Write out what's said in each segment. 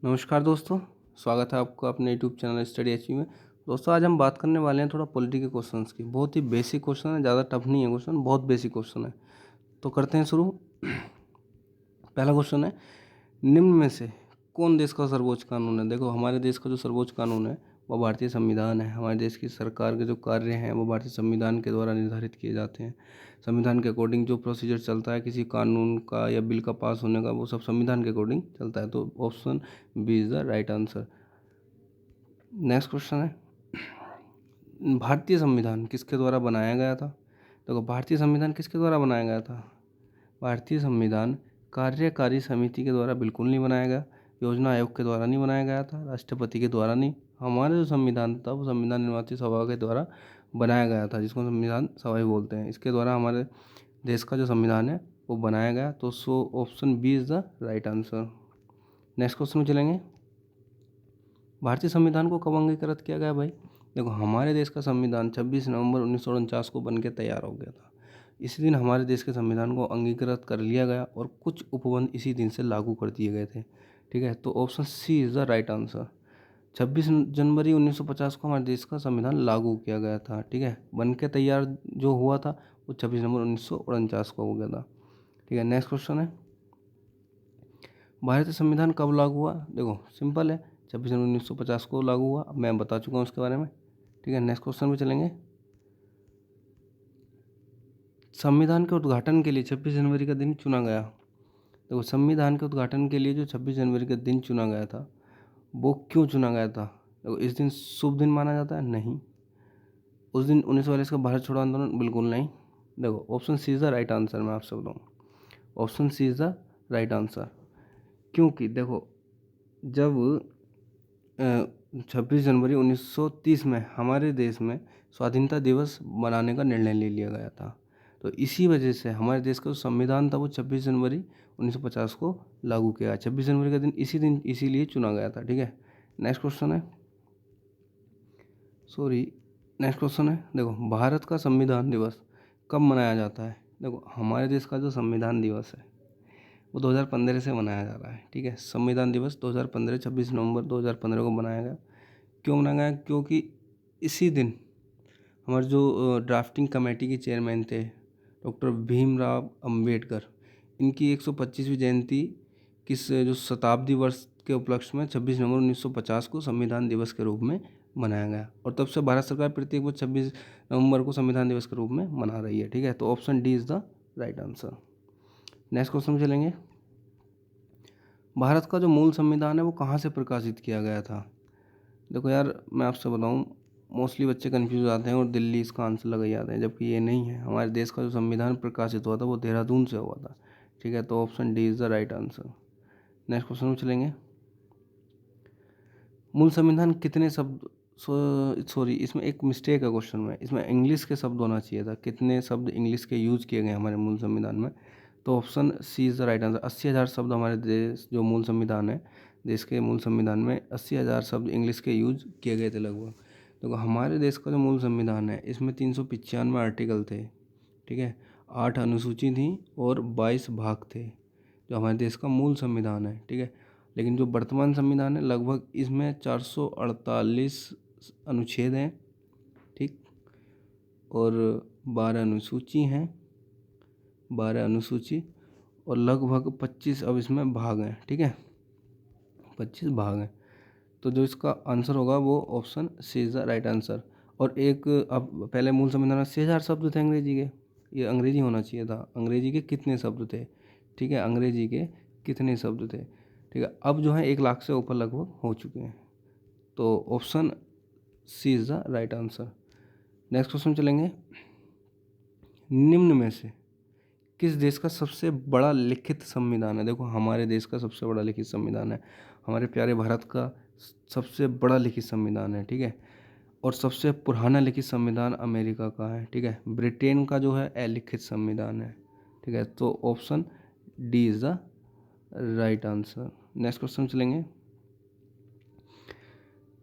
नमस्कार दोस्तों, स्वागत है आपका अपने यूट्यूब चैनल स्टडी अचीव में। दोस्तों आज हम बात करने वाले हैं थोड़ा पॉलिटी के क्वेश्चंस की। बहुत ही बेसिक क्वेश्चन है, ज़्यादा टफ नहीं है क्वेश्चन, बहुत बेसिक क्वेश्चन है। तो करते हैं शुरू। पहला क्वेश्चन है, निम्न में से कौन देश का सर्वोच्च कानून है। देखो हमारे देश का जो सर्वोच्च कानून है वो भारतीय संविधान है। हमारे देश की सरकार के जो कार्य हैं वो भारतीय संविधान के द्वारा निर्धारित किए जाते हैं। संविधान के अकॉर्डिंग जो प्रोसीजर चलता है किसी कानून का या बिल का पास होने का, वो सब संविधान के अकॉर्डिंग चलता है। तो option B is the right answer. Next question है, भारतीय संविधान किसके द्वारा बनाया गया था। देखो भारतीय संविधान किसके द्वारा बनाया गया था। भारतीय संविधान कार्यकारी समिति के द्वारा बिल्कुल नहीं बनाया गया, योजना आयोग के द्वारा नहीं बनाया गया था, राष्ट्रपति के द्वारा नहीं। हमारा जो संविधान था वो संविधान निर्माण सभा के द्वारा बनाया गया था, जिसको संविधान सभा भी बोलते हैं। इसके द्वारा हमारे देश का जो संविधान है वो बनाया गया। तो so option B is the right answer. Next question में चलेंगे, भारतीय संविधान को कब अंगीकृत किया गया भाई। देखो हमारे देश का संविधान 26 नवंबर 1949 को बनके तैयार हो गया था। इसी दिन हमारे देश के संविधान को अंगीकृत कर लिया गया और कुछ उपबंध इसी दिन से लागू कर दिए गए थे। ठीक है, तो option C is the right answer. 26 जनवरी 1950 को हमारे देश का संविधान लागू किया गया था। ठीक है, बन के तैयार जो हुआ था वो 26 नवंबर 1949 को हो गया था। ठीक है, नेक्स्ट क्वेश्चन है, भारतीय संविधान कब लागू हुआ। देखो सिंपल है, 26 जनवरी 1950 को लागू हुआ। अब मैं बता चुका हूँ उसके बारे में। ठीक है, नेक्स्ट क्वेश्चन पे चलेंगे, संविधान के उद्घाटन के लिए 26 जनवरी का दिन चुना गया। देखो संविधान के उद्घाटन के लिए जो 26 जनवरी का दिन चुना गया था वो क्यों चुना गया था। देखो इस दिन शुभ दिन माना जाता है, नहीं। उस दिन 1942 का भारत छोड़ो आंदोलन, बिल्कुल नहीं। देखो option C is the right answer. मैं आपसे बताऊँ, option C is the right answer. क्योंकि देखो जब 26 जनवरी 1930 में हमारे देश में स्वाधीनता दिवस मनाने का निर्णय ले लिया गया था, तो इसी वजह से हमारे देश का जो संविधान था वो 26 जनवरी 1950 को लागू किया। 26 जनवरी का दिन इसीलिए चुना गया था। ठीक है, नेक्स्ट क्वेश्चन है, नेक्स्ट क्वेश्चन है, देखो भारत का संविधान दिवस कब मनाया जाता है। देखो हमारे देश का जो संविधान दिवस है वो 2015 से मनाया जा रहा है। ठीक है, संविधान दिवस 2015 26 नवंबर 2015 को बनाया गया। क्यों बनाया गया, क्योंकि इसी दिन हमारे जो ड्राफ्टिंग कमेटी के चेयरमैन थे डॉक्टर भीमराव अंबेडकर, इनकी 125वीं जयंती किस जो शताब्दी वर्ष के उपलक्ष्य में 26 नवंबर 1950 को संविधान दिवस के रूप में मनाया गया। और तब से भारत सरकार प्रत्येक वर्ष 26 नवंबर को संविधान दिवस के रूप में मना रही है। ठीक है, तो option D is the right answer. Next question में चलेंगे, भारत का जो मूल संविधान है वो कहाँ से प्रकाशित किया गया था। देखो यार मैं आपसे बताऊँ, मोस्टली बच्चे कंफ्यूज हो जाते हैं और दिल्ली इसका आंसर लगा जाते हैं, जबकि ये नहीं है। हमारे देश का जो संविधान प्रकाशित हुआ था वो देहरादून से हुआ था। ठीक है, तो option D is the right answer. Next question में चलेंगे, मूल संविधान कितने शब्द, सॉरी इसमें एक मिस्टेक है क्वेश्चन में, इसमें इंग्लिश के शब्द होना चाहिए था। कितने शब्द इंग्लिश के यूज किए गए हमारे मूल संविधान में, तो option C is the right answer. 80,000 शब्द हमारे देश जो मूल संविधान है, देश के मूल संविधान में 80,000 शब्द इंग्लिश के यूज किए गए थे लगभग। तो हमारे देश का जो मूल संविधान है इसमें 395 आर्टिकल थे। ठीक है, 8 अनुसूची थी और 22 भाग थे जो हमारे देश का मूल संविधान है। ठीक है, लेकिन जो वर्तमान संविधान है लगभग इसमें 448 अनुच्छेद हैं। ठीक, और 12 अनुसूची हैं, 12 अनुसूची और लगभग 25 अब इसमें भाग हैं। ठीक है, 25 भाग हैं। तो जो इसका आंसर होगा वो option C is the right answer. और एक अब पहले मूल संविधान में 6,000 शब्द थे अंग्रेजी के, ये अंग्रेजी होना चाहिए था। अंग्रेजी के कितने शब्द थे। ठीक है, अंग्रेजी के कितने शब्द थे। ठीक है, अब जो है 1 लाख से ऊपर लगभग हो चुके हैं। तो option C is the right answer. Next question चलेंगे, निम्न में से किस देश का सबसे बड़ा लिखित संविधान है। देखो हमारे देश का सबसे बड़ा लिखित संविधान है, हमारे प्यारे भारत का सबसे बड़ा लिखित संविधान है। ठीक है, और सबसे पुराना लिखित संविधान अमेरिका का है। ठीक है, ब्रिटेन का जो है अलिखित संविधान है। ठीक है, तो option D is the right answer. Next question चलेंगे,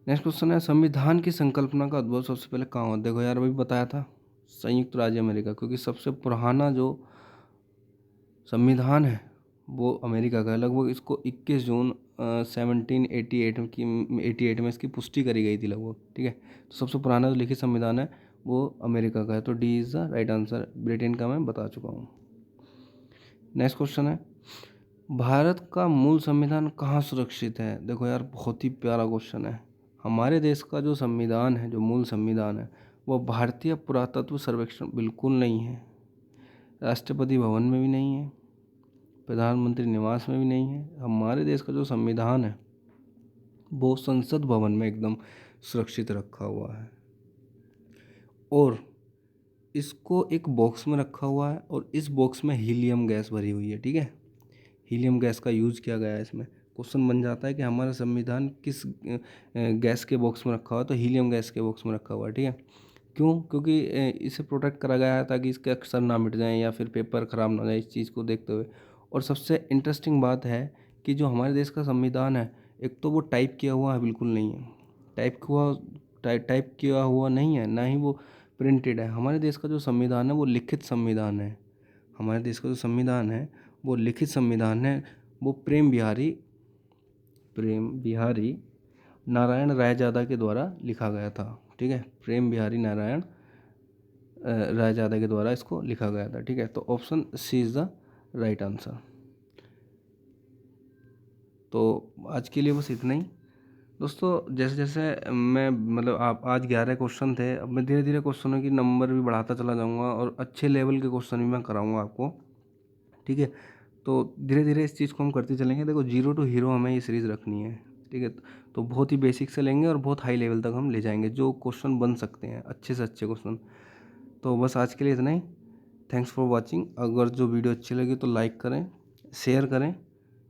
नेक्स्ट क्वेश्चन है, संविधान की संकल्पना का उद्भव सबसे पहले कहाँ हुआ। देखो यार अभी बताया था, संयुक्त राज्य अमेरिका, क्योंकि सबसे पुराना जो संविधान है वो अमेरिका का है। लगभग इसको 21 जून 1788 की 88 में इसकी पुष्टि करी गई थी लगभग, ठीक है। तो सबसे पुराना जो लिखित संविधान है वो अमेरिका का है, तो D is the right answer. Britain का मैं बता चुका हूँ। नेक्स्ट क्वेश्चन है, भारत का मूल संविधान कहाँ सुरक्षित है? देखो यार, बहुत ही प्यारा क्वेश्चन है। हमारे देश का जो संविधान है, जो मूल संविधान है, वो भारतीय पुरातत्व सर्वेक्षण बिल्कुल नहीं है, राष्ट्रपति भवन में भी नहीं है, प्रधानमंत्री निवास में भी नहीं है। हमारे देश का जो संविधान है वो संसद भवन में एकदम सुरक्षित रखा हुआ है, और इसको एक बॉक्स में रखा हुआ है, और इस बॉक्स में हीलियम गैस भरी हुई है, ठीक है। हीलियम गैस का यूज किया गया है इसमें। क्वेश्चन बन जाता है कि हमारा संविधान किस गैस के बॉक्स में रखा हुआ है, तो हीलियम गैस के बॉक्स में रखा हुआ है, ठीक है। क्यों? क्योंकि इसे प्रोटेक्ट करा गया है ताकि इसके अक्षर ना मिट जाएं या फिर पेपर ख़राब ना हो जाए, इस चीज़ को देखते हुए। और सबसे इंटरेस्टिंग बात है कि जो हमारे देश का संविधान है, एक तो वो टाइप किया हुआ है बिल्कुल नहीं है, टाइप किया हुआ नहीं है, ना ही वो प्रिंटेड है। हमारे देश का जो संविधान है वो लिखित संविधान है। हमारे देश का जो संविधान है वो लिखित संविधान है। वो प्रेम बिहारी नारायण रायजादा के द्वारा लिखा गया था, ठीक है। प्रेम बिहारी नारायण रायजादा के द्वारा इसको लिखा गया था, ठीक है। तो option C is the right answer. तो आज के लिए बस इतना ही दोस्तों। जैसे जैसे मैं मतलब आप आज 11 क्वेश्चन थे, अब मैं धीरे धीरे क्वेश्चनों की नंबर भी बढ़ाता चला जाऊंगा और अच्छे लेवल के क्वेश्चन भी मैं कराऊंगा आपको, ठीक है। तो धीरे धीरे इस चीज़ को हम करते चलेंगे। देखो, जीरो टू हीरो हमें ये सीरीज़ रखनी है, ठीक है। तो बहुत ही बेसिक से लेंगे और बहुत हाई लेवल तक हम ले जाएंगे, जो क्वेश्चन बन सकते हैं अच्छे से अच्छे क्वेश्चन। तो बस आज के लिए इतना ही। Thanks for watching. अगर जो वीडियो अच्छी लगी तो लाइक करें, शेयर करें,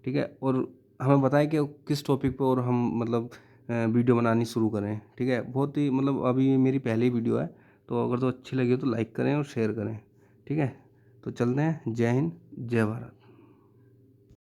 ठीक है। और हमें बताएं कि किस टॉपिक पर और हम मतलब वीडियो बनानी शुरू करें, ठीक है। बहुत ही मतलब अभी मेरी पहली वीडियो है, तो अगर तो अच्छी लगी तो लाइक करें और शेयर करें, ठीक है। तो चलते हैं। जय हिंद, जय भारत।